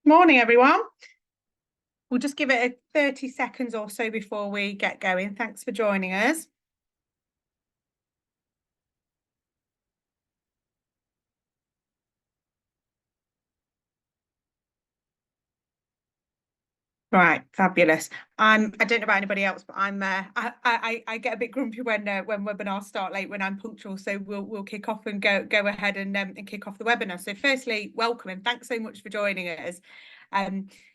Morning, everyone. We'll just give it a 30 seconds or so before we get going. Thanks for joining us. Right, fabulous. I don't know about anybody else, but I get a bit grumpy when webinars start late when I'm punctual. So we'll kick off and go ahead and kick off the webinar. So firstly, welcome and thanks so much for joining us.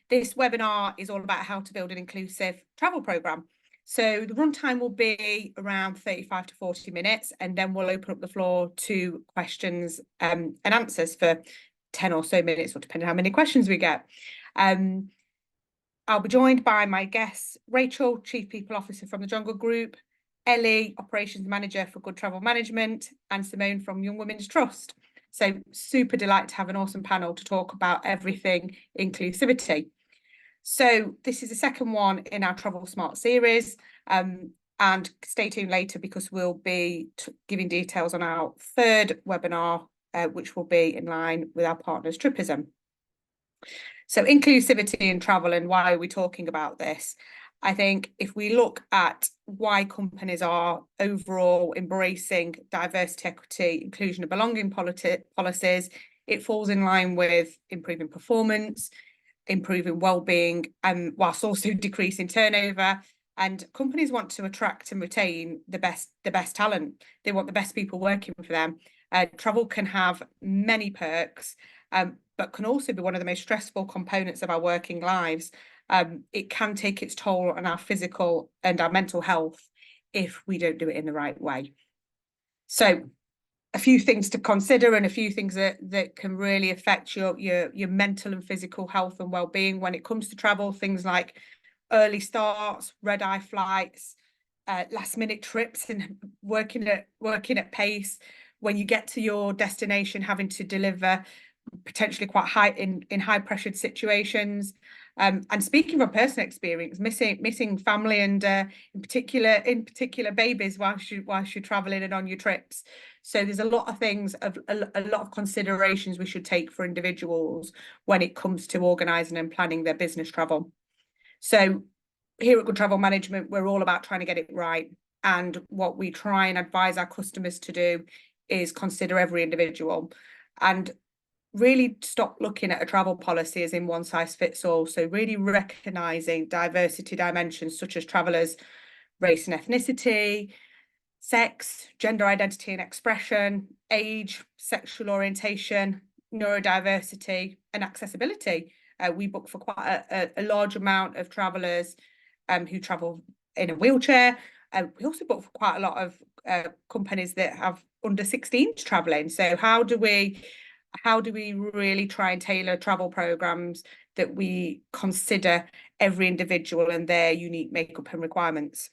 This webinar is all about how to build an inclusive travel program. So the runtime will be around 35 to 40 minutes, and then we'll open up the floor to questions and answers for 10 or so minutes, or depending on how many questions we get. I'll be joined by my guests, Rachel, Chief People Officer from the Jungle Group, Ellie, Operations Manager for Good Travel Management, and Simone from Young Women's Trust. So super delighted to have an awesome panel to talk about everything inclusivity. So this is the second one in our TravelSmart series, and stay tuned later because we'll be giving details on our third webinar, which will be in line with our partners Tripism. So inclusivity in travel, and why are we talking about this? I think if we look at why companies are overall embracing diversity, equity, inclusion and belonging policies, it falls in line with improving performance, improving well-being, and whilst also decreasing turnover. And companies want to attract and retain the best talent. They want the best people working for them. Travel can have many perks, but can also be one of the most stressful components of our working lives. It can take its toll on our physical and our mental health if we don't do it in the right way. So a few things to consider and a few things that can really affect your mental and physical health and well-being when it comes to travel. Things like early starts, red-eye flights, last-minute trips, and working at pace. When you get to your destination, having to deliver potentially quite high in high-pressured situations. And speaking from personal experience, missing family and in particular babies whilst you're traveling and on your trips. So there's a lot of things, a lot of considerations we should take for individuals when it comes to organising and planning their business travel. So here at Good Travel Management, we're all about trying to get it right. And what we try and advise our customers to do is consider every individual and really stop looking at a travel policy as in one size fits all. So really recognising diversity dimensions such as travellers' race and ethnicity, sex, gender identity and expression, age, sexual orientation, neurodiversity and accessibility. We book for quite a large amount of travellers who travel in a wheelchair. We also book for quite a lot of companies that have under 16s travelling. So how do we really try and tailor travel programs that we consider every individual and their unique makeup and requirements?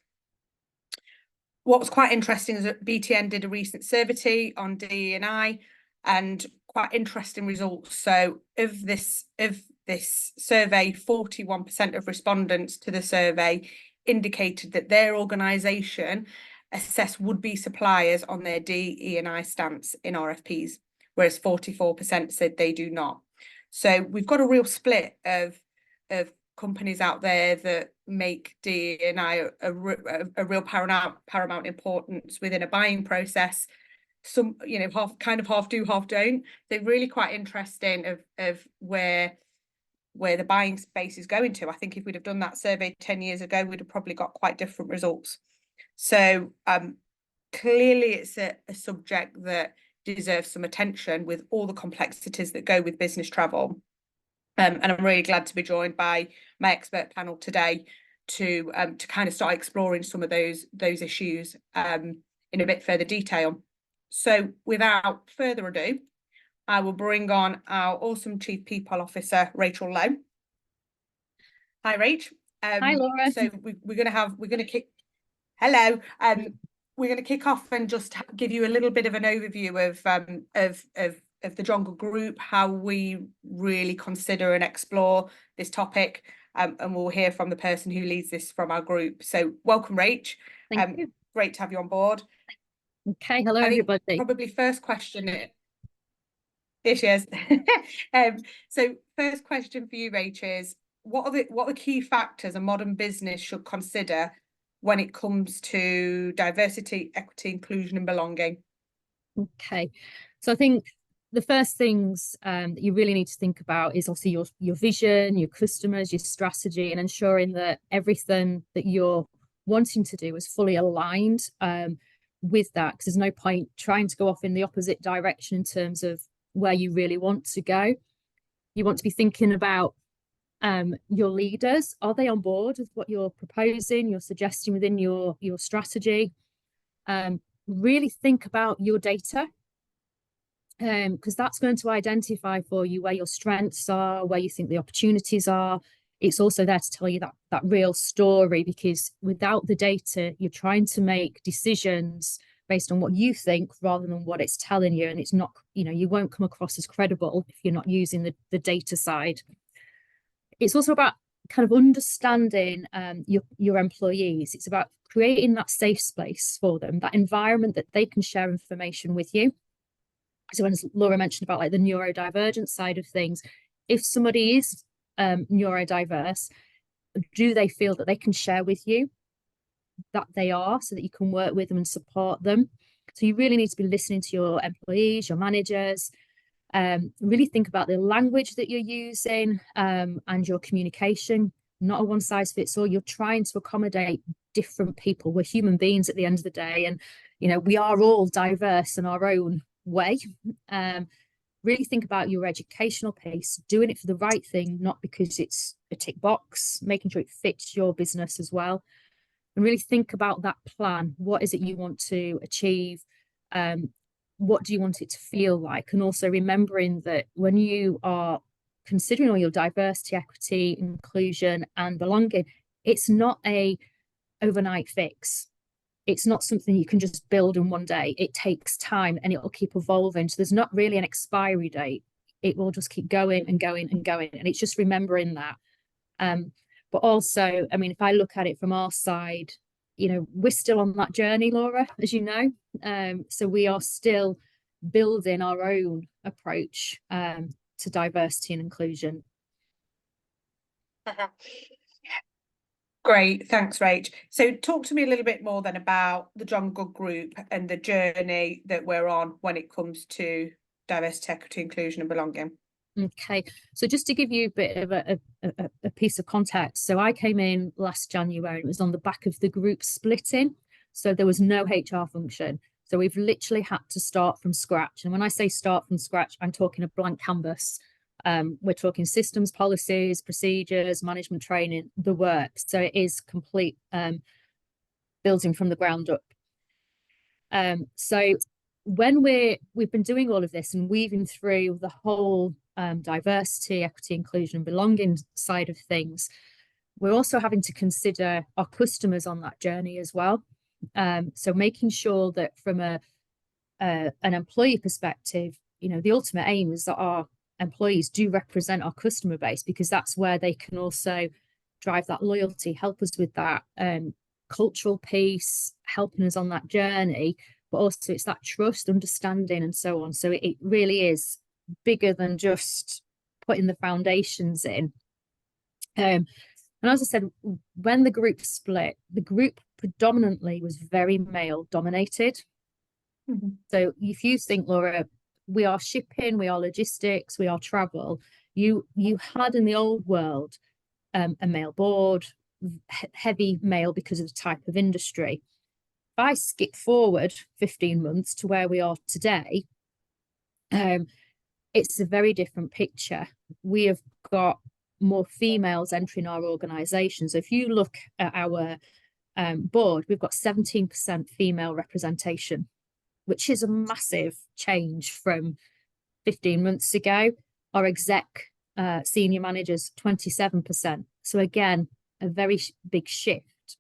What was quite interesting is that BTN did a recent survey on DE&I and quite interesting results. So of this survey, 41% of respondents to the survey indicated that their organisation assess would-be suppliers on their DE&I stance in RFPs, whereas 44% said they do not. So we've got a real split of companies out there that make DE&I a real paramount importance within a buying process. Some, half do, half don't. They're really quite interesting of where the buying space is going to. I think if we'd have done that survey 10 years ago, we'd have probably got quite different results. So clearly it's a subject that deserves some attention with all the complexities that go with business travel. And I'm really glad to be joined by my expert panel today to kind of start exploring some of those issues in a bit further detail. So without further ado, I will bring on our awesome Chief People Officer, Rachel Lowe. Hi, Rach. Hi, Laura. So we're going to kick. Hello. We're going to kick off and just give you a little bit of an overview of the Jungle Group, how we really consider and explore this topic, and we'll hear from the person who leads this from our group. So welcome, Rach. Thank you. Great to have you on board. Okay, hello everybody. Probably first question. Here she is. So first question for you, Rach, is what are the key factors a modern business should consider when it comes to diversity, equity, inclusion, and belonging? Okay, so I think the first things that you really need to think about is obviously your vision, your customers, your strategy, and ensuring that everything that you're wanting to do is fully aligned with that. Because there's no point trying to go off in the opposite direction in terms of where you really want to go. You want to be thinking about your leaders. Are they on board with what you're proposing, you're suggesting within your strategy? Really think about your data, because that's going to identify for you where your strengths are, where you think the opportunities are. It's also there to tell you that real story, because without the data, you're trying to make decisions based on what you think rather than what it's telling you. And it's not, you won't come across as credible if you're not using the data side. It's also about kind of understanding your employees. It's about creating that safe space for them, that environment that they can share information with you. So when Laura mentioned about like the neurodivergent side of things, if somebody is neurodiverse, do they feel that they can share with you that they are, so that you can work with them and support them? So you really need to be listening to your employees, your managers, really think about the language that you're using and your communication. Not a one size fits all. You're trying to accommodate different people. We're human beings at the end of the day, and we are all diverse in our own way. Really think about your educational piece, doing it for the right thing, not because it's a tick box, making sure it fits your business as well. And really think about that plan. What is it you want to achieve? What do you want it to feel like? And also remembering that when you are considering all your diversity, equity, inclusion, and belonging, it's not a overnight fix. It's not something you can just build in one day. It takes time and it will keep evolving. So there's not really an expiry date. It will just keep going and going and going. And it's just remembering that. But also, I mean, if I look at it from our side, we're still on that journey, Laura, as you know. So we are still building our own approach to diversity and inclusion. Great, thanks, Rach. So talk to me a little bit more then about the John Good Group and the journey that we're on when it comes to diversity, equity, inclusion, and belonging. Okay, so just to give you a bit of a piece of context, so I came in last January. It was on the back of the group splitting, so there was no HR function. So we've literally had to start from scratch. And when I say start from scratch, I'm talking a blank canvas. We're talking systems, policies, procedures, management training, the work. So it is complete building from the ground up. So when we've been doing all of this and weaving through the whole diversity, equity, inclusion, and belonging side of things, we're also having to consider our customers on that journey as well. So making sure that from an employee perspective, the ultimate aim is that our employees do represent our customer base, because that's where they can also drive that loyalty, help us with that cultural piece, helping us on that journey, but also it's that trust, understanding, and so on. So it really is bigger than just putting the foundations in. And as I said, when the group split, the group predominantly was very male dominated. Mm-hmm. So if you think, Laura, we are shipping, we are logistics, we are travel, you had in the old world a male board, heavy male because of the type of industry. If I skip forward 15 months to where we are today, it's a very different picture. We have got more females entering our organisation. So if you look at our board, we've got 17% female representation, which is a massive change from 15 months ago. Our exec senior managers, 27%. So again, a very big shift.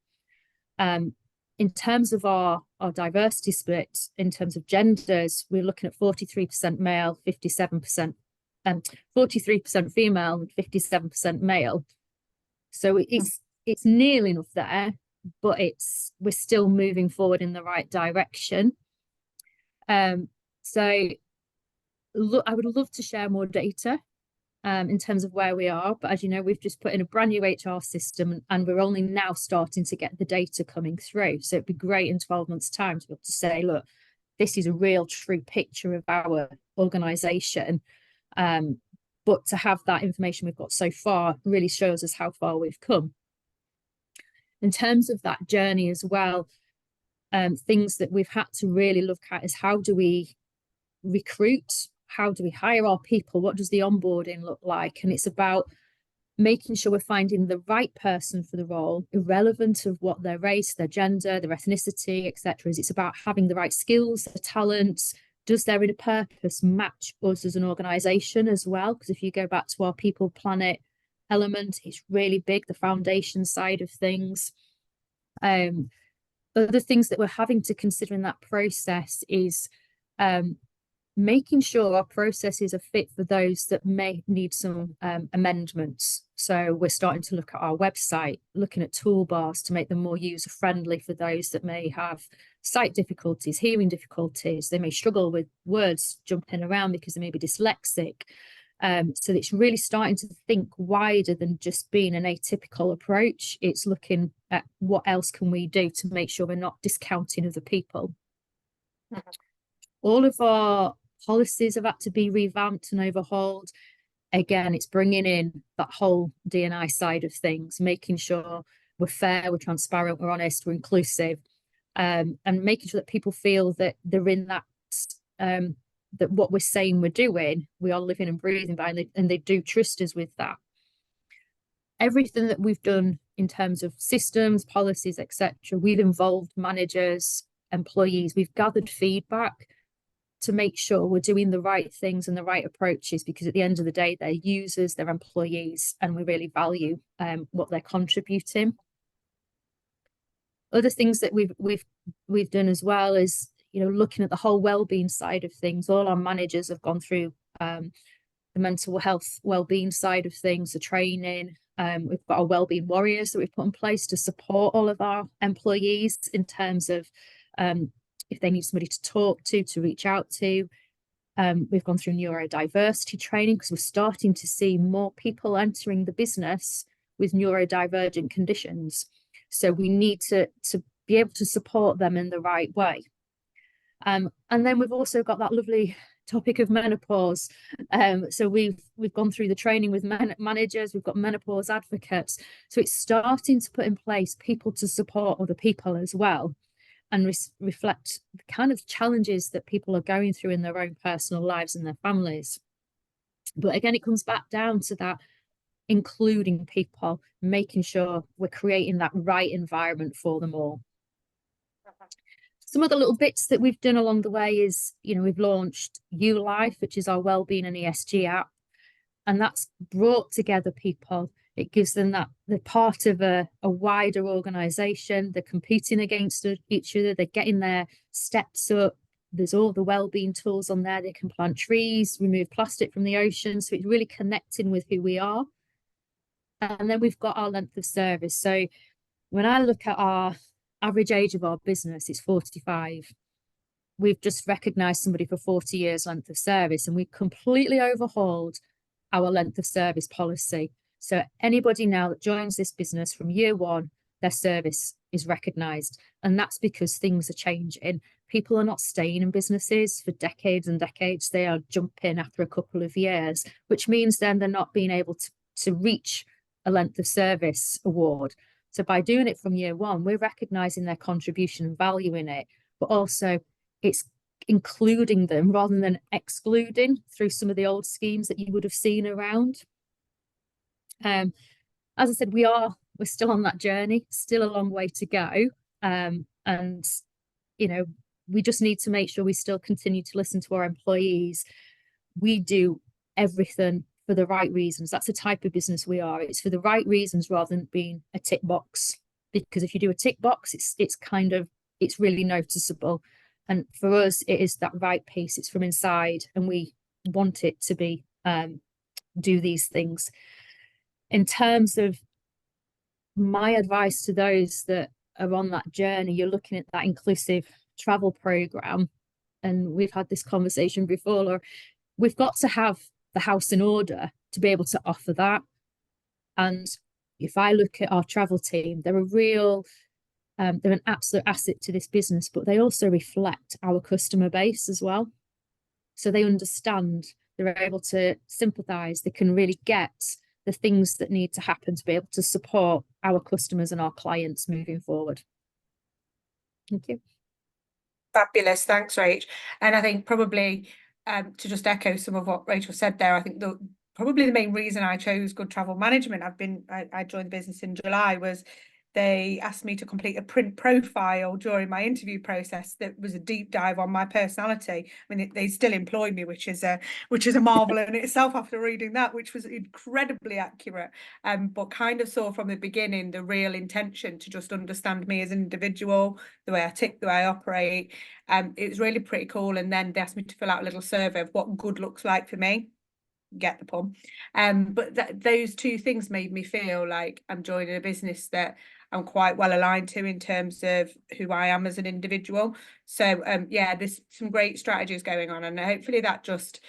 In terms of our diversity split, in terms of genders, we're looking at 43% male, 57%, 43% female, and 57% male. So it's nearly enough there, but we're still moving forward in the right direction. So I would love to share more data in terms of where we are. But as you know, we've just put in a brand new HR system and we're only now starting to get the data coming through. So it'd be great in 12 months' time to be able to say, look, this is a real true picture of our organisation. But to have that information we've got so far really shows us how far we've come. In terms of that journey as well, things that we've had to really look at is how do we recruit? How do we hire our people? What does the onboarding look like? And it's about making sure we're finding the right person for the role, irrelevant of what their race, their gender, their ethnicity, etc. It's about having the right skills, the talents. Does their inner purpose match us as an organisation as well? Because if you go back to our people, planet element, it's really big, the foundation side of things. Other things that we're having to consider in that process is making sure our processes are fit for those that may need some amendments. So we're starting to look at our website, looking at toolbars to make them more user-friendly for those that may have sight difficulties, hearing difficulties. They may struggle with words jumping around because they may be dyslexic. So it's really starting to think wider than just being an atypical approach. It's looking at what else can we do to make sure we're not discounting other people. Mm-hmm. All of our policies have had to be revamped and overhauled. Again, it's bringing in that whole D&I side of things, making sure we're fair, we're transparent, we're honest, we're inclusive, and making sure that people feel that they're in that, that what we're saying we're doing, we are living and breathing by, and they do trust us with that. Everything that we've done in terms of systems, policies, etc., we've involved managers, employees, we've gathered feedback to make sure we're doing the right things and the right approaches, because at the end of the day, they're users, they're employees, and we really value what they're contributing. Other things that we've done as well is, looking at the whole wellbeing side of things. All our managers have gone through the mental health wellbeing side of things, the training. We've got our wellbeing warriors that we've put in place to support all of our employees in terms of if they need somebody to talk to reach out to. We've gone through neurodiversity training because we're starting to see more people entering the business with neurodivergent conditions. So we need to be able to support them in the right way. And then we've also got that lovely topic of menopause. So we've gone through the training with managers, we've got menopause advocates. So it's starting to put in place people to support other people as well, and reflect the kind of challenges that people are going through in their own personal lives and their families. But again, it comes back down to that including people, making sure we're creating that right environment for them all. Some other little bits that we've done along the way is, we've launched ULife, which is our wellbeing and ESG app, and that's brought together people. It gives them that they're part of a wider organisation. They're competing against each other. They're getting their steps up. There's all the wellbeing tools on there. They can plant trees, remove plastic from the ocean. So it's really connecting with who we are. And then we've got our length of service. So when I look at our average age of our business, it's 45. We've just recognised somebody for 40 years length of service, and we've completely overhauled our length of service policy. So anybody now that joins this business from year one, their service is recognised. And that's because things are changing. People are not staying in businesses for decades and decades. They are jumping after a couple of years, which means then they're not being able to reach a length of service award. So by doing it from year one, we're recognising their contribution and valuing it, but also it's including them rather than excluding through some of the old schemes that you would have seen around. As I said, we're still on that journey, still a long way to go. And, we just need to make sure we still continue to listen to our employees. We do everything for the right reasons. That's the type of business we are. It's for the right reasons rather than being a tick box. Because if you do a tick box, it's really noticeable. And for us, it is that right piece. It's from inside, and we want it to be do these things. In terms of my advice to those that are on that journey, you're looking at that inclusive travel program, and we've had this conversation before, we've got to have the house in order to be able to offer that. And if I look at our travel team, they're a real they're an absolute asset to this business, but they also reflect our customer base as well. So they understand, they're able to sympathize, they can really get the things that need to happen to be able to support our customers and our clients moving forward. Thank you. Fabulous, thanks, Rach. And I think probably to just echo some of what Rachel said there, I think probably the main reason I chose Good Travel Management, I joined the business in July, was they asked me to complete a print profile during my interview process that was a deep dive on my personality. I mean, they still employ me, which is a marvel in itself after reading that, which was incredibly accurate. But kind of saw from the beginning the real intention to just understand me as an individual, the way I tick, the way I operate. It was really pretty cool. And then they asked me to fill out a little survey of what good looks like for me. Get the pun. But those two things made me feel like I'm joining a business that I'm quite well aligned to in terms of who I am as an individual. So yeah, there's some great strategies going on, and hopefully that just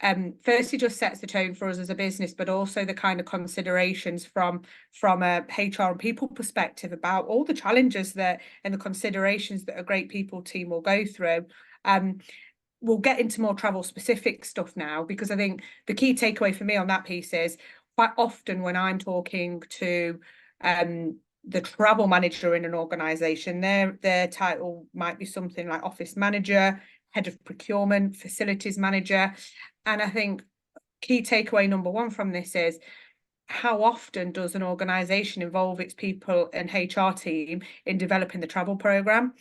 firstly just sets the tone for us as a business, but also the kind of considerations from a HR and people perspective about all the challenges that and the considerations that a great people team will go through. We'll get into more travel specific stuff now, because I think the key takeaway for me on that piece is quite often when I'm talking to the travel manager in an organization, their title might be something like office manager, head of procurement, facilities manager. And I think key takeaway number one from this is, how often does an organization involve its people and HR team in developing the travel program?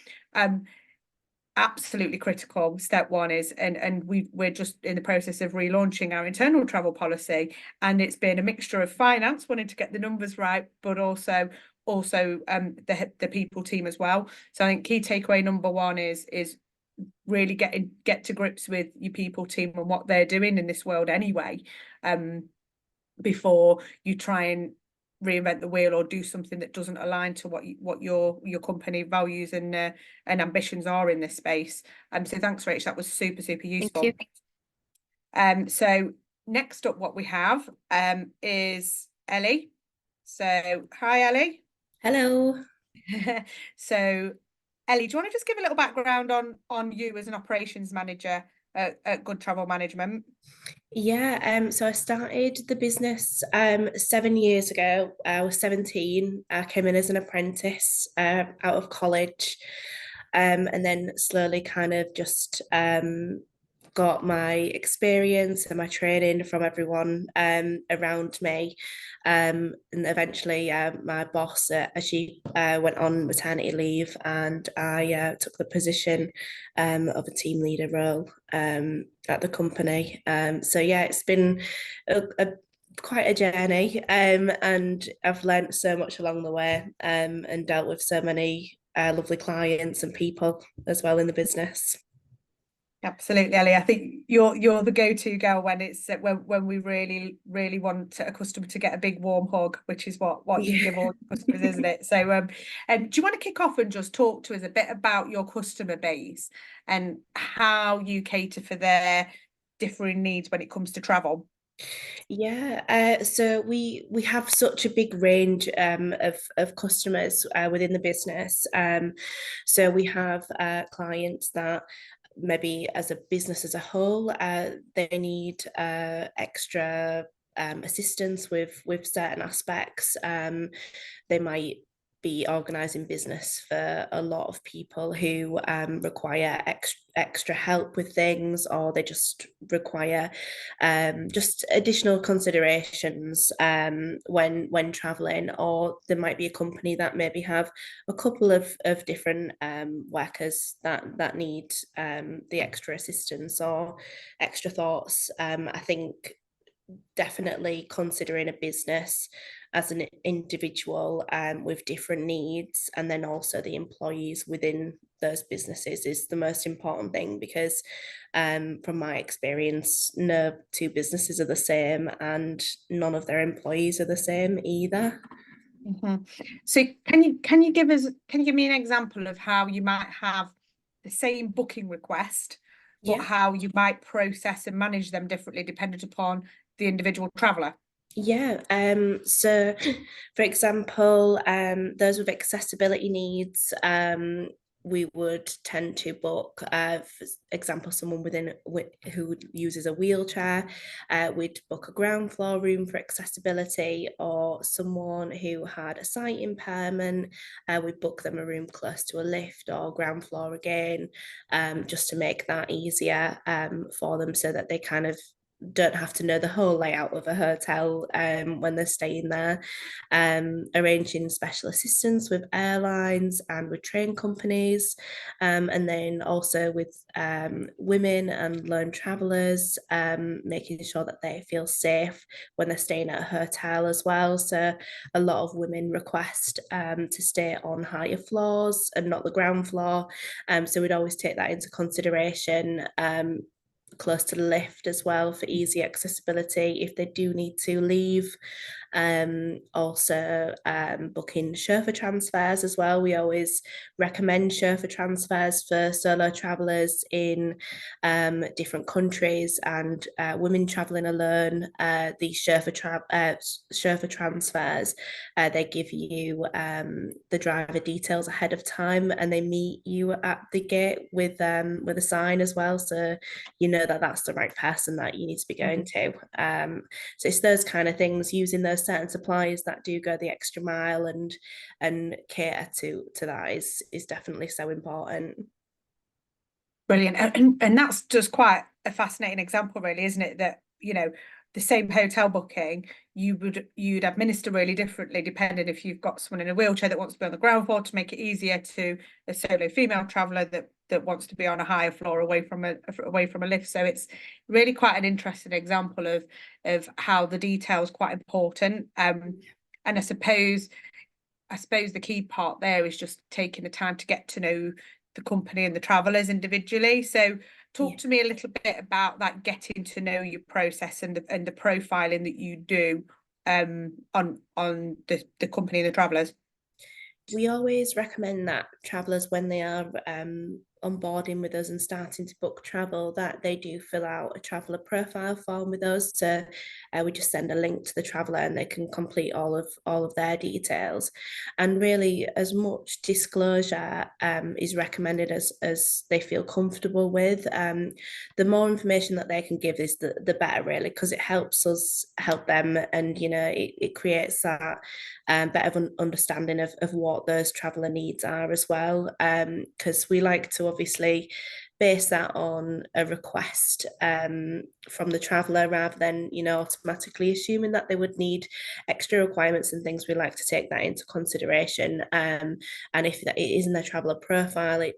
Absolutely critical. Step one is, and we're just in the process of relaunching our internal travel policy, and it's been a mixture of finance wanting to get the numbers right, but also the people team as well. So I think key takeaway number one is really get to grips with your people team and what they're doing in this world anyway, before you try and reinvent the wheel or do something that doesn't align to what your company values and ambitions are in this space. So thanks, Rach, that was super useful. Thank you. So next up what we have is Ellie. So hi, Ellie. Hello. So Ellie, do you want to just give a little background on you as an operations manager at Good Travel Management? Yeah, so I started the business 7 years ago. I was 17. I came in as an apprentice out of college, and then slowly kind of just got my experience and my training from everyone around me. And eventually my boss, she went on maternity leave, and I took the position of a team leader role at the company. So yeah, it's been quite a journey, and I've learned so much along the way, and dealt with so many lovely clients and people as well in the business. Absolutely, Ellie. I think you're the go-to girl when it's when we really want a customer to get a big warm hug, which is what you give all customers, isn't it? So do you want to kick off and just talk to us a bit about your customer base and how you cater for their differing needs when it comes to travel? Yeah, so we have such a big range of customers within the business. So we have clients that maybe as a business as a whole, they need extra assistance with certain aspects. They might be organising business for a lot of people who require extra help with things, or they just require just additional considerations when traveling. Or there might be a company that maybe have a couple of different workers that need the extra assistance or extra thoughts. I think definitely considering a business as an individual with different needs, and then also the employees within those businesses is the most important thing, because from my experience, no two businesses are the same, and none of their employees are the same either. Mm-hmm. So can you give me an example of how you might have the same booking request, but Yeah. how you might process and manage them differently dependent upon the individual traveller. Yeah, so for example, those with accessibility needs, we would tend to book, for example, someone who uses a wheelchair, we'd book a ground floor room for accessibility, or someone who had a sight impairment, we'd book them a room close to a lift or ground floor again, just to make that easier for them so that they kind of don't have to know the whole layout of a hotel when they're staying there. Arranging special assistance with airlines and with train companies, and then also with women and lone travellers, making sure that they feel safe when they're staying at a hotel as well. So a lot of women request to stay on higher floors and not the ground floor. So we'd always take that into consideration, close to the lift as well for easy accessibility if they do need to leave. Also, booking chauffeur transfers as well. We always recommend chauffeur transfers for solo travellers in different countries, and women travelling alone. These chauffeur transfers, they give you the driver details ahead of time, and they meet you at the gate with a sign as well, so you know that that's the right person that you need to be going to. So it's those kind of things, using those certain suppliers that do go the extra mile and cater to that is definitely so important. Brilliant. And that's just quite a fascinating example, really, isn't it? That, you know, the same hotel booking, you'd administer really differently depending if you've got someone in a wheelchair that wants to be on the ground floor to make it easier to a solo female traveller that wants to be on a higher floor away from a lift. So it's really quite an interesting example of how the detail is quite important. And I suppose the key part there is just taking the time to get to know the company and the travellers individually. So talk to me a little bit about that, getting to know your process and the profiling that you do on the company and the travellers. We always recommend that travellers, when they are onboarding with us and starting to book travel, that they do fill out a traveller profile form with us. So we just send a link to the traveller and they can complete all of their details. And really, as much disclosure is recommended as they feel comfortable with. The more information that they can give is the better, really, because it helps us help them, and it creates that better understanding of what those traveller needs are as well. Because we like to obviously base that on a request from the traveller, rather than automatically assuming that they would need extra requirements and things. We like to take that into consideration, and if that it is in their traveller profile,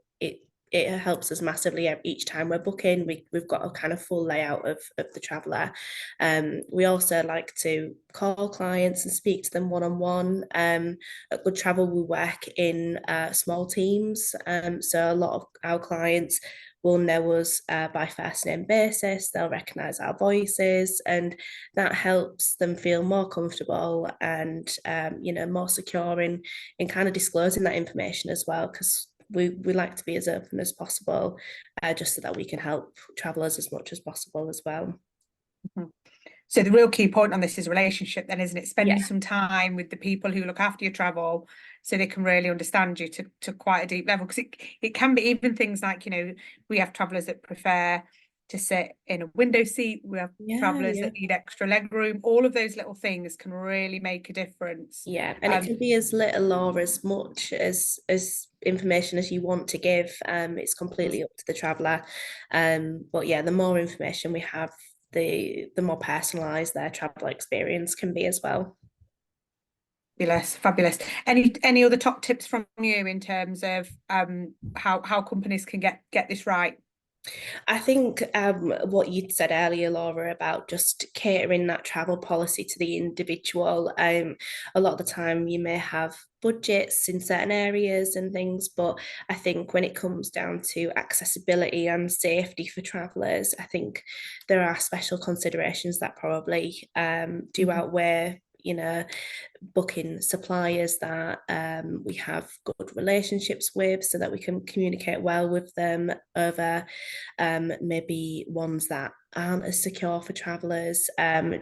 it helps us massively each time we're booking. We've got a kind of full layout of the traveller. We also like to call clients and speak to them one-on-one. At Good Travel, we work in small teams, so a lot of our clients will know us by first name basis. They'll recognise our voices, and that helps them feel more comfortable and more secure in kind of disclosing that information as well, because we like to be as open as possible, just so that we can help travellers as much as possible as well. So the real key point on this is relationship then, isn't it? Spending some time with the people who look after your travel so they can really understand you to quite a deep level. Because it can be even things like, we have travellers that prefer to sit in a window seat. We have travellers that need extra leg room. All of those little things can really make a difference. Yeah, and it can be as little or as much as information as you want to give. It's completely up to the traveller. But yeah, the more information we have, the more personalised their travel experience can be as well. Fabulous. Any other top tips from you in terms of how companies can get this right? I think what you said earlier, Laura, about just catering that travel policy to the individual. A lot of the time you may have budgets in certain areas and things, but I think when it comes down to accessibility and safety for travellers, I think there are special considerations that probably do outweigh booking suppliers that we have good relationships with, so that we can communicate well with them over maybe ones that aren't as secure for travellers.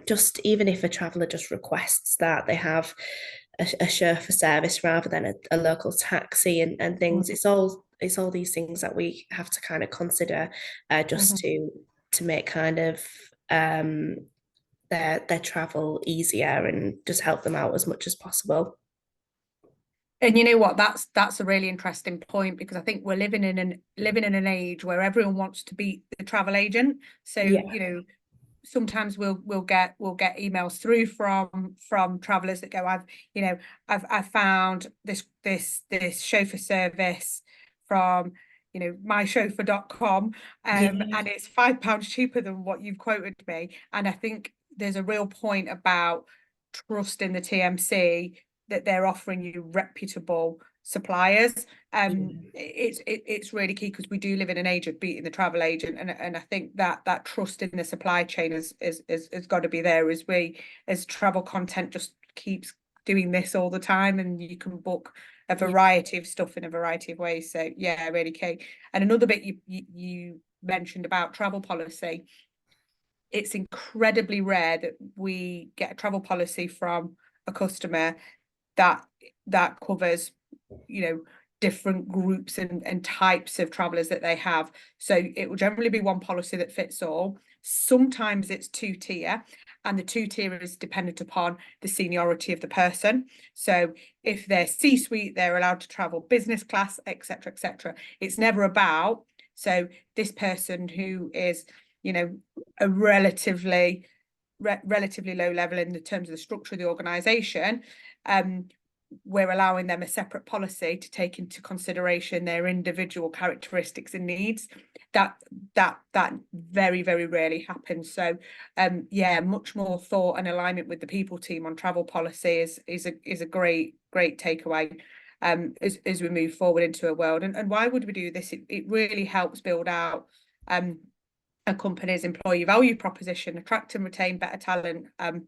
Just even if a traveller just requests that they have a chauffeur service rather than a local taxi and things, it's all these things that we have to kind of consider just to make kind of their travel easier and just help them out as much as possible. And you know what, that's a really interesting point, because I think we're living in an age where everyone wants to be the travel agent. So you know, sometimes we'll get emails through from travelers that go, I've found this chauffeur service from, you know, mychauffeur.com, and it's £5 cheaper than what you've quoted me. And I think there's a real point about trust in the TMC, that they're offering you reputable suppliers. It's really key, because we do live in an age of beating the travel agent, and I think that trust in the supply chain is got to be there, as travel content just keeps doing this all the time, and you can book a variety of stuff in a variety of ways. So yeah, really key. And another bit you mentioned about travel policy, it's incredibly rare that we get a travel policy from a customer that covers, you know, different groups and types of travellers that they have. So it will generally be one policy that fits all. Sometimes it's two-tier, and the two-tier is dependent upon the seniority of the person. So if they're C-suite, they're allowed to travel business class, etc., etc. It's never about, so this person who is, you know, a relatively low level in the terms of the structure of the organisation, we're allowing them a separate policy to take into consideration their individual characteristics and needs. That very, very rarely happens. So yeah, much more thought and alignment with the people team on travel policy is a great takeaway as we move forward into a world. And why would we do this? It really helps build out a company's employee value proposition, attract and retain better talent. And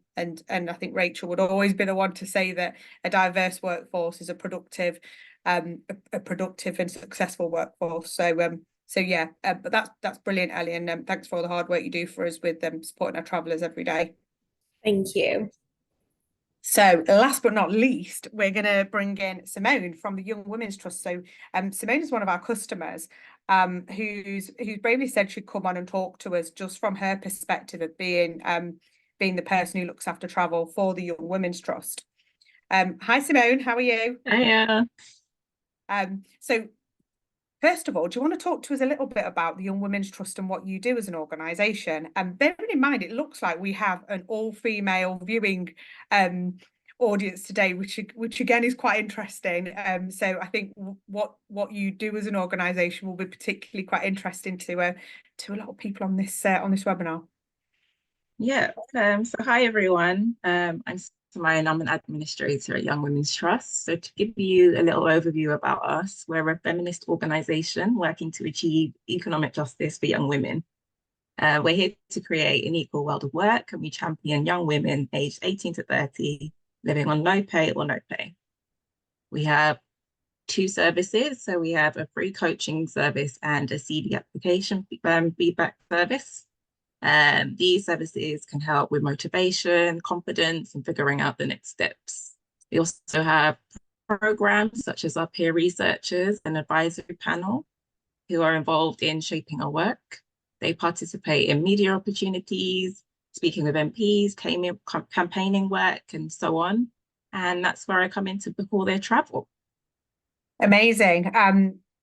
I think Rachel would always be the one to say that a diverse workforce is a productive and successful workforce. So yeah, but that's brilliant, Ellie, and thanks for all the hard work you do for us with supporting our travellers every day. Thank you. So last but not least, we're going to bring in Simone from the Young Women's Trust. So Simone is one of our customers who's bravely said she'd come on and talk to us just from her perspective of being the person who looks after travel for the Young Women's Trust. Hi Simone, how are you? Hiya. So first of all, do you want to talk to us a little bit about the Young Women's Trust and what you do as an organisation? And bearing in mind, it looks like we have an all-female viewing audience today, which again is quite interesting. So I think what you do as an organisation will be particularly quite interesting to a lot of people on this webinar. Yeah. So hi everyone. I'm Simone. I'm an administrator at Young Women's Trust. So to give you a little overview about us, we're a feminist organisation working to achieve economic justice for young women. We're here to create an equal world of work, and we champion young women aged 18 to 30 living on no pay or no pay. We have two services. So we have a free coaching service and a CV application feedback service. These services can help with motivation, confidence, and figuring out the next steps. We also have programs such as our peer researchers and advisory panel who are involved in shaping our work. They participate in media opportunities, speaking with MPs, campaigning work, and so on. And that's where I come in to book all their travel. Amazing.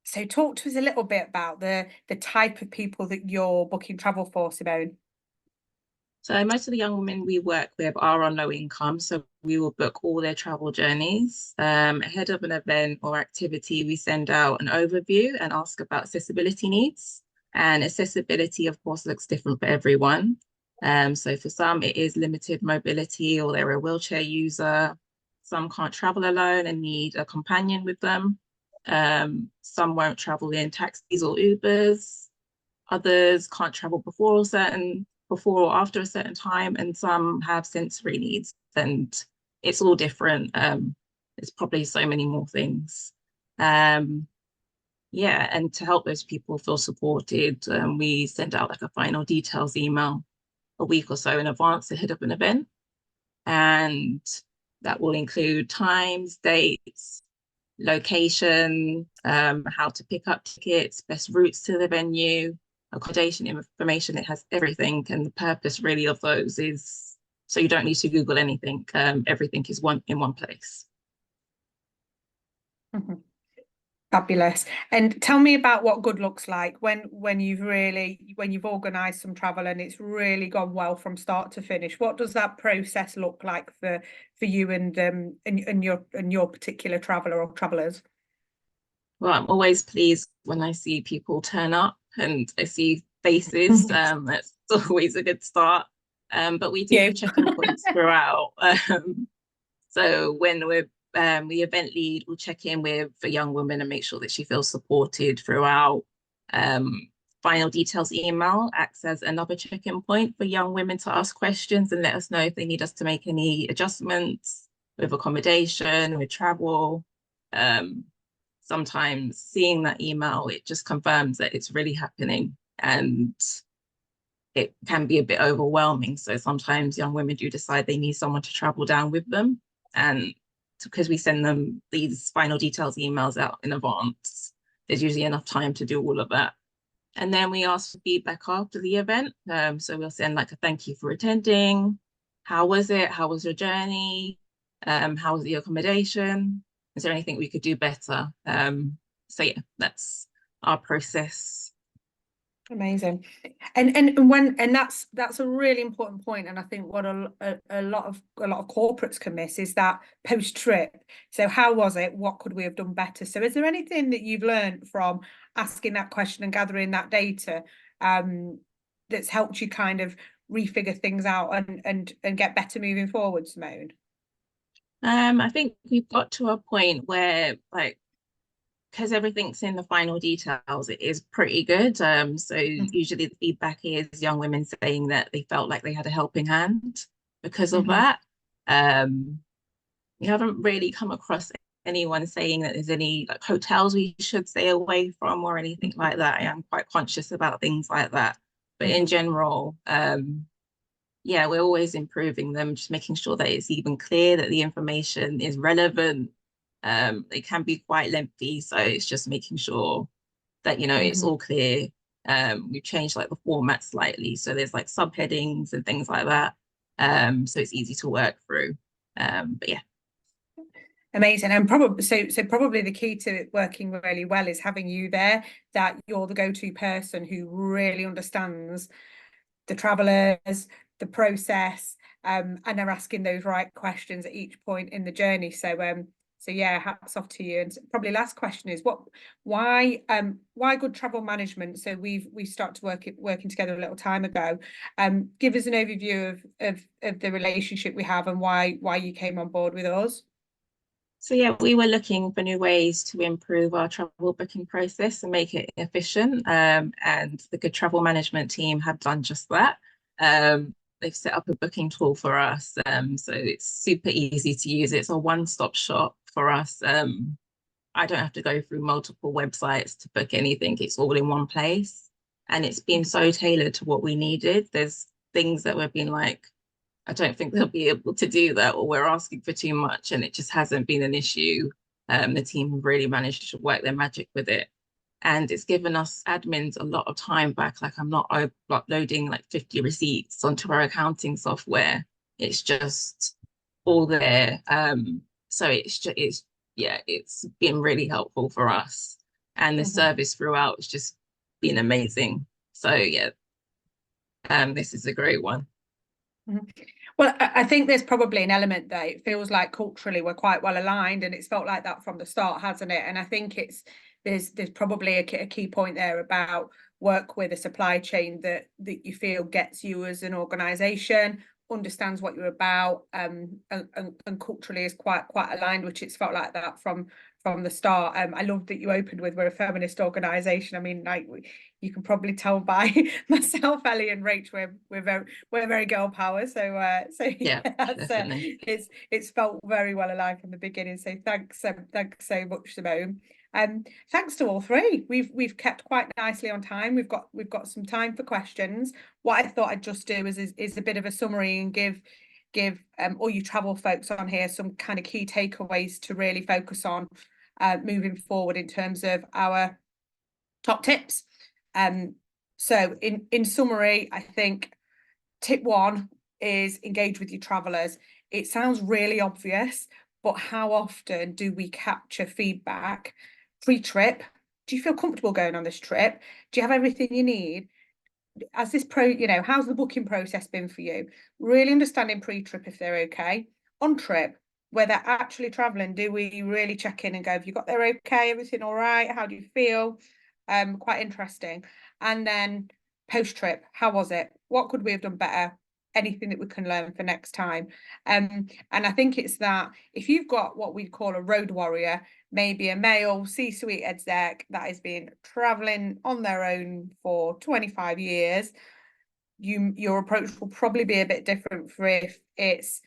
So talk to us a little bit about the type of people that you're booking travel for, Simone. So most of the young women we work with are on low income, so we will book all their travel journeys. Ahead of an event or activity, we send out an overview and ask about accessibility needs. And accessibility, of course, looks different for everyone. So for some, it is limited mobility, or they're a wheelchair user. Some can't travel alone and need a companion with them. Some won't travel in taxis or Ubers. Others can't travel before or after a certain time, and some have sensory needs. And it's all different. There's probably so many more things. Yeah, and to help those people feel supported, we send out like a final details email a week or so in advance ahead of an event. And that will include times, dates, location, how to pick up tickets, best routes to the venue, accommodation information. It has everything. And the purpose really of those is so you don't need to Google anything. Everything is in one place. Mm-hmm. Fabulous. And tell me about what good looks like when you've organised some travel and it's really gone well from start to finish. What does that process look like for you and your particular traveller or travellers? Well, I'm always pleased when I see people turn up and I see faces. That's always a good start. But we do have check-in points throughout. So when we're the event lead will check in with a young woman and make sure that she feels supported throughout. Final details email acts as another check-in point for young women to ask questions and let us know if they need us to make any adjustments with accommodation, with travel. Sometimes seeing that email, it just confirms that it's really happening, and it can be a bit overwhelming. So sometimes young women do decide they need someone to travel down with them. And because we send them these final details emails out in advance, there's usually enough time to do all of that. And then we ask for feedback after the event. So we'll send like a thank you for attending. How was it? How was your journey? How was the accommodation? Is there anything we could do better? So yeah, that's our process. Amazing. And that's a really important point, and I think what a lot of corporates can miss is that post trip. So how was it? What could we have done better? So is there anything that you've learned from asking that question and gathering that data that's helped you kind of refigure things out and get better moving forward, Simone? I think we've got to a point where, like, because everything's in the final details, it is pretty good. So usually the feedback is young women saying that they felt like they had a helping hand because of that. We haven't really come across anyone saying that there's any like hotels we should stay away from or anything like that. I am quite conscious about things like that. But in general, yeah, we're always improving them, just making sure that it's even clear, that the information is relevant. They can be quite lengthy, so it's just making sure that, you know, it's all clear. We've changed like the format slightly, so there's like subheadings and things like that. So it's easy to work through. But yeah. Amazing. And probably probably the key to it working really well is having you there, that you're the go-to person who really understands the travellers, the process, and are asking those right questions at each point in the journey. So yeah, hats off to you. And probably last question is why good travel management? So we started working together a little time ago. Give us an overview of the relationship we have and why you came on board with us. So yeah, we were looking for new ways to improve our travel booking process and make it efficient. And the Good Travel Management team have done just that. They've set up a booking tool for us. So it's super easy to use. It's a one-stop shop for us. I don't have to go through multiple websites to book anything. It's all in one place. And it's been so tailored to what we needed. There's things that we've been like, I don't think they'll be able to do that, or we're asking for too much, and it just hasn't been an issue. The team have really managed to work their magic with it. And it's given us admins a lot of time back. Like, I'm not uploading like 50 receipts onto our accounting software. It's just all there. So it's been really helpful for us. And the service throughout has just been amazing. So yeah, this is a great one. Well, I think there's probably an element that it feels like culturally we're quite well aligned, and it's felt like that from the start, hasn't it? And I think there's probably a key point there about work with a supply chain that you feel gets you as an organisation, understands what you're about, and culturally is quite aligned, which it's felt like that from the start. I love that you opened with, we're a feminist organisation. I mean, like, you can probably tell by myself, Ellie and Rach, we're very girl power. So Yeah, that's, definitely. it's felt very well aligned from the beginning. So thanks so much, Simone. Thanks to all three. We've kept quite nicely on time. We've got some time for questions. What I thought I'd just do is a bit of a summary and give all you travel folks on here some kind of key takeaways to really focus on moving forward in terms of our top tips. So in summary, I think tip 1 is engage with your travellers. It sounds really obvious, but how often do we capture feedback pre-trip? Do you feel comfortable going on this trip? Do you have everything you need? As this how's the booking process been for you? Really understanding pre-trip if they're okay. On trip, where they're actually traveling, do we really check in and go, have you got there okay? Everything all right? How do you feel? Quite interesting. And then post-trip, how was it? What could we have done better? Anything that we can learn for next time. And I think it's that if you've got what we call a road warrior, maybe a male C-suite exec that has been traveling on their own for 25 years, your approach will probably be a bit different for if it's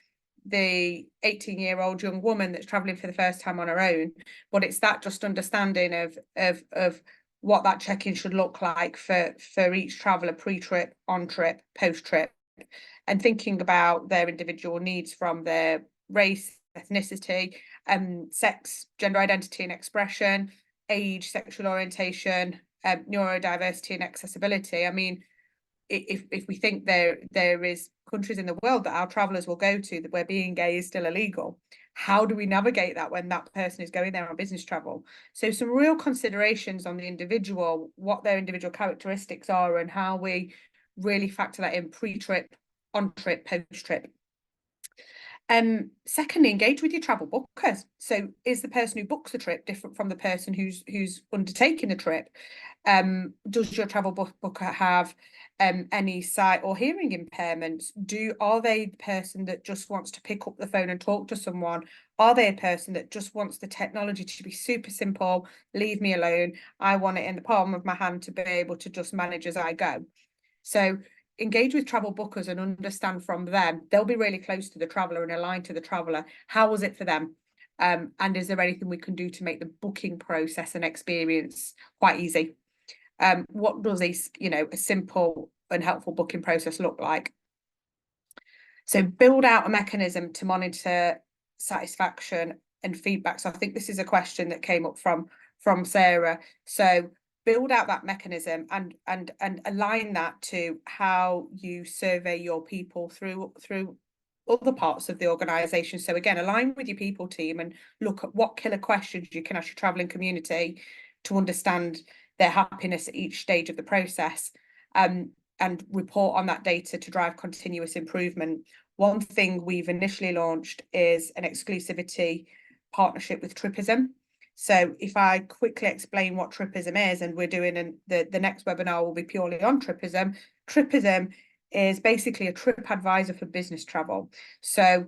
the 18-year-old young woman that's traveling for the first time on her own. But it's that just understanding of what that check-in should look like for each traveller, pre-trip, on-trip, post-trip, and thinking about their individual needs from their race, ethnicity, sex, gender identity and expression, age, sexual orientation, neurodiversity and accessibility. I mean, if we think there is countries in the world that our travellers will go to that where being gay is still illegal, how do we navigate that when that person is going there on business travel? So some real considerations on the individual, what their individual characteristics are, and how we really factor that in pre-trip, on-trip, post-trip. Secondly, engage with your travel bookers. So is the person who books the trip different from the person who's undertaking the trip? Does your travel booker have any sight or hearing impairments? Are they the person that just wants to pick up the phone and talk to someone? Are they a person that just wants the technology to be super simple, leave me alone, I want it in the palm of my hand to be able to just manage as I go? So engage with travel bookers and understand from them. They'll be really close to the traveller and aligned to the traveller. How was it for them? And is there anything we can do to make the booking process and experience quite easy? What does a simple and helpful booking process look like? So build out a mechanism to monitor satisfaction and feedback. So I think this is a question that came up from Sarah. So build out that mechanism and align that to how you survey your people through other parts of the organisation. So again, align with your people team and look at what killer questions you can ask your travelling community to understand their happiness at each stage of the process, and report on that data to drive continuous improvement. One thing we've initially launched is an exclusivity partnership with Tripism. So if I quickly explain what Tripism is, and we're doing the next webinar will be purely on Tripism. Tripism is basically a trip advisor for business travel. So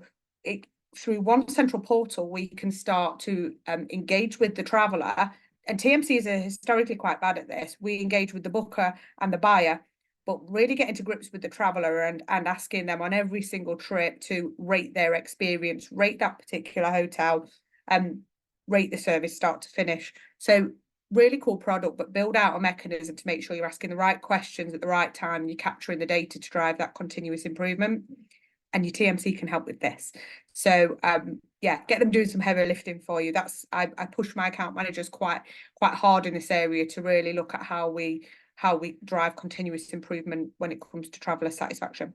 through one central portal, we can start to engage with the traveller. And TMCs are historically quite bad at this. We engage with the booker and the buyer, but really getting to grips with the traveller and asking them on every single trip to rate their experience, rate that particular hotel, rate the service start to finish. So really cool product, but build out a mechanism to make sure you're asking the right questions at the right time and you're capturing the data to drive that continuous improvement. And your TMC can help with this. So yeah, get them doing some heavy lifting for you. I push my account managers quite hard in this area to really look at how we drive continuous improvement when it comes to traveller satisfaction.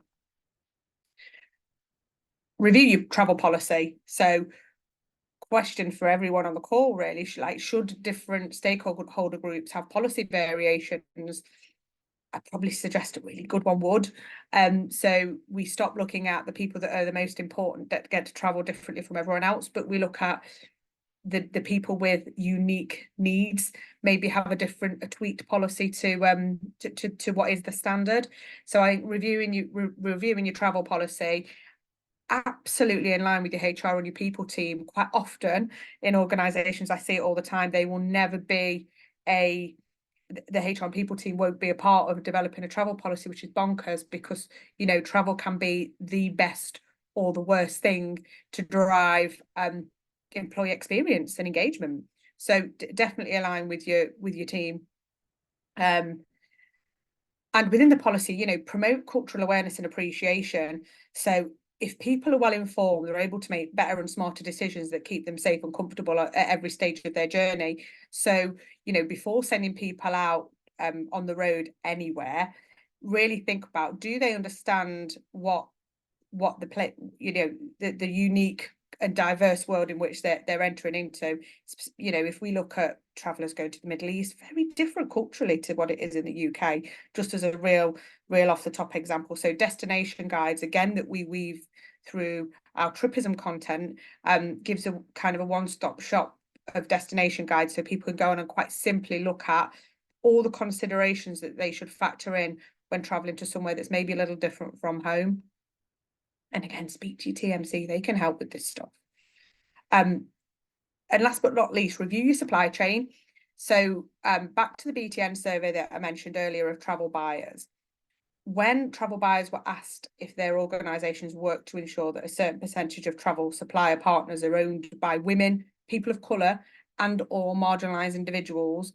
Review your travel policy. So question for everyone on the call really, should different stakeholder groups have policy variations? I'd probably suggest a really good one would. So we stop looking at the people that are the most important that get to travel differently from everyone else, but we look at the people with unique needs maybe have a tweaked policy to what is the standard. So reviewing your travel policy, absolutely in line with your HR and your people team. Quite often in organisations, I see it all the time, they will never be the HR and people team won't be a part of developing a travel policy, which is bonkers, because, you know, travel can be the best or the worst thing to drive employee experience and engagement. So definitely align with your team. And within the policy, you know, promote cultural awareness and appreciation. So if people are well informed, they're able to make better and smarter decisions that keep them safe and comfortable at every stage of their journey. So, you know, before sending people out on the road anywhere, really think about, do they understand what the the unique and diverse world in which they're entering into. You know, if we look at travellers going to the Middle East, very different culturally to what it is in the UK, just as a real off the top example. So destination guides, again, that we weave through our tripism content, gives a kind of a one-stop shop of destination guides, so people can go on and quite simply look at all the considerations that they should factor in when travelling to somewhere that's maybe a little different from home. And again, speak to your TMC, they can help with this stuff. And last but not least, review your supply chain. So back to the BTN survey that I mentioned earlier of travel buyers. When travel buyers were asked if their organisations work to ensure that a certain percentage of travel supplier partners are owned by women, people of colour and or marginalised individuals,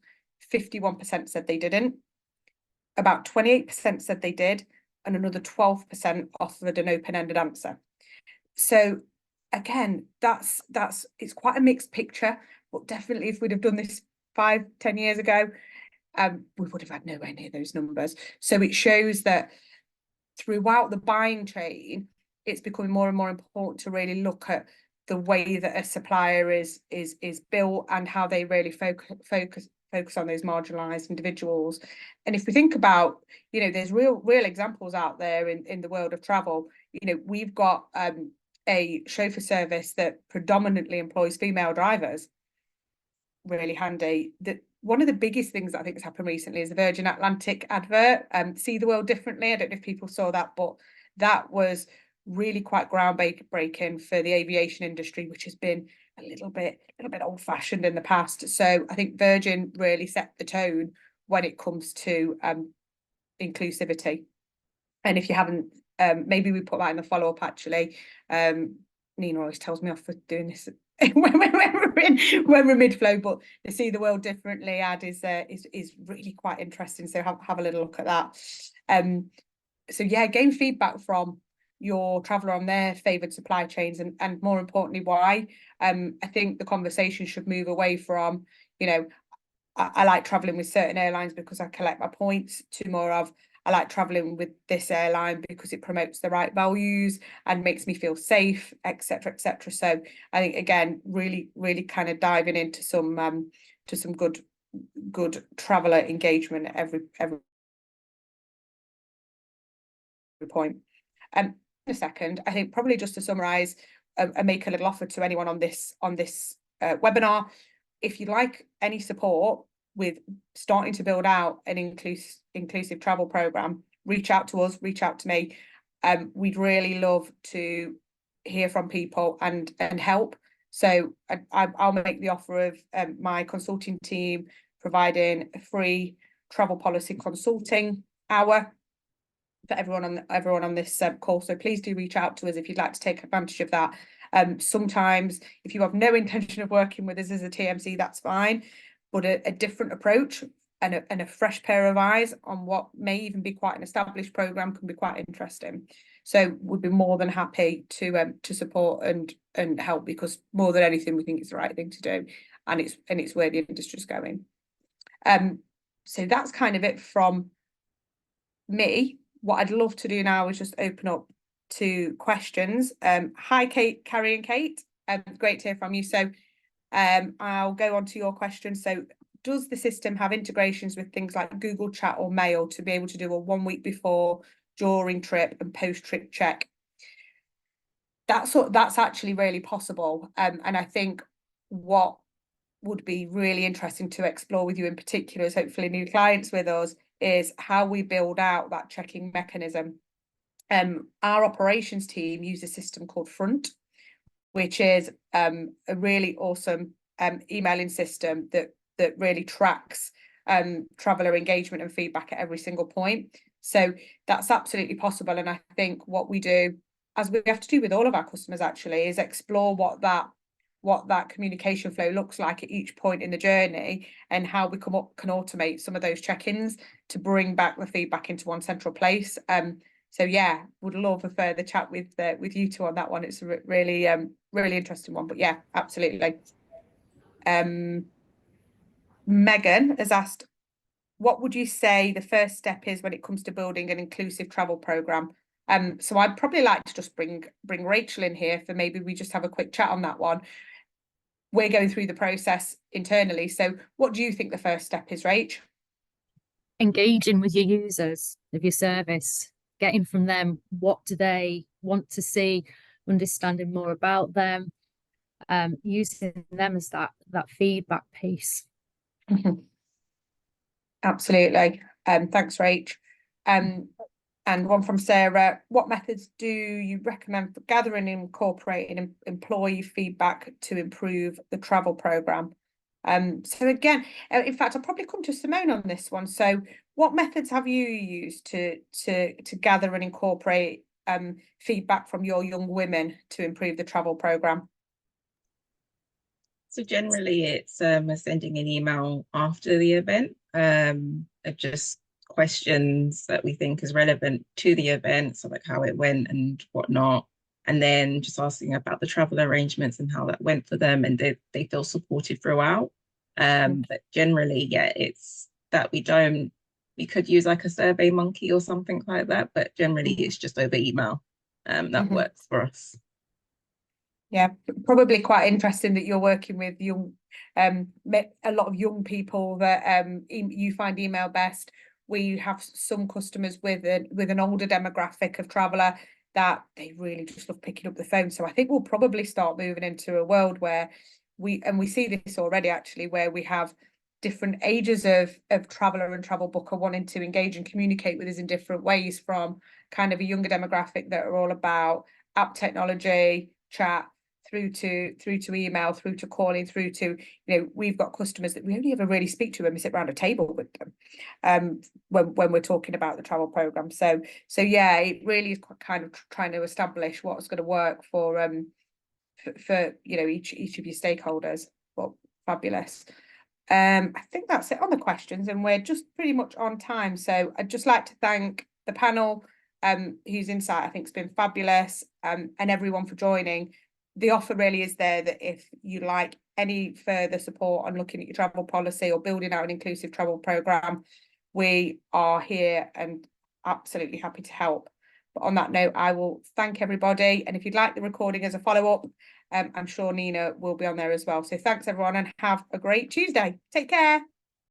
51% said they didn't. About 28% said they did, and another 12% offered an open-ended answer. So again, it's quite a mixed picture, but definitely if we'd have done this 5-10 years ago, we would have had nowhere near those numbers. So it shows that throughout the buying chain, it's becoming more and more important to really look at the way that a supplier is built and how they really focus on those marginalised individuals. And if we think about, you know, there's real examples out there in the world of travel. You know, we've got a chauffeur service that predominantly employs female drivers. Really handy. That one of the biggest things that I think has happened recently is the Virgin Atlantic advert, See the World Differently. I don't know if people saw that, but that was really quite groundbreaking for the aviation industry, which has been a little bit old-fashioned in the past. So I think Virgin really set the tone when it comes to inclusivity. And if you haven't, maybe we put that in the follow-up actually. Nina always tells me off for doing this when we're mid-flow, but the See the World Differently ad is really quite interesting. So have a little look at that. So yeah, gain feedback from your traveller on their favoured supply chains and more importantly, why. I think the conversation should move away from, you know, I like travelling with certain airlines because I collect my points, to more of, I like travelling with this airline because it promotes the right values and makes me feel safe, etc., etc. So I think, again, really kind of diving into some good traveller engagement at every point. In a second, I think probably just to summarise and make a little offer to anyone on this webinar, if you'd like any support with starting to build out an inclusive travel programme, reach out to us, reach out to me. We'd really love to hear from people and help. So I'll make the offer of my consulting team providing a free travel policy consulting hour for everyone on this call. So please do reach out to us if you'd like to take advantage of that. Sometimes if you have no intention of working with us as a TMC, that's fine, but a different approach and a fresh pair of eyes on what may even be quite an established programme can be quite interesting. So we'd be more than happy to support and help, because more than anything we think it's the right thing to do, and it's where the industry's going. So that's kind of it from me. What I'd love to do now is just open up to questions. Hi Kate, Carrie and Kate, great to hear from you. So I'll go on to your question. So does the system have integrations with things like Google Chat or Mail to be able to do a 1 week before, during trip and post trip check? That's actually really possible. And I think what would be really interesting to explore with you in particular, as hopefully new clients with us, is how we build out that checking mechanism. Our operations team use a system called Front, which is a really awesome emailing system that really tracks traveller engagement and feedback at every single point. So that's absolutely possible. And I think what we do, as we have to do with all of our customers actually, is explore what that communication flow looks like at each point in the journey, and how we can automate some of those check-ins to bring back the feedback into one central place. So yeah, would love a further chat with you two on that one. It's a really really interesting one. But yeah, absolutely. Megan has asked, what would you say the first step is when it comes to building an inclusive travel program? So I'd probably like to just bring Rachel in here for maybe we just have a quick chat on that one. We're going through the process internally. So what do you think the first step is, Rach? Engaging with your users of your service, getting from them what do they want to see, understanding more about them, using them as that feedback piece. Absolutely. Thanks, Rach. And one from Sarah, what methods do you recommend for gathering and incorporating employee feedback to improve the travel programme? So again, in fact, I'll probably come to Simone on this one. So what methods have you used to gather and incorporate feedback from your young women to improve the travel programme? So generally it's sending an email after the event of just questions that we think is relevant to the event, so like how it went and whatnot, and then just asking about the travel arrangements and how that went for them, and they feel supported throughout. But generally, yeah, it's that we could use like a Survey Monkey or something like that, but generally it's just over email that works for us. Yeah, probably quite interesting that you're working with young, a lot of young people that you find email best. We have some customers with an older demographic of traveller that they really just love picking up the phone. So I think we'll probably start moving into a world where we see this already actually, where we have different ages of traveller and travel booker wanting to engage and communicate with us in different ways, from kind of a younger demographic that are all about app technology, chat, through to email, through to calling, through to, we've got customers that we only ever really speak to when we sit around a table with them, when we're talking about the travel program. So yeah, it really is kind of trying to establish what's going to work for each of your stakeholders. Well, fabulous. I think that's it on the questions, and we're just pretty much on time. So I'd just like to thank the panel, whose insight I think has been fabulous, and everyone for joining. The offer really is there that if you like any further support on looking at your travel policy or building out an inclusive travel programme, we are here and absolutely happy to help. But on that note, I will thank everybody. And if you'd like the recording as a follow-up, I'm sure Nina will be on there as well. So thanks everyone, and have a great Tuesday. Take care.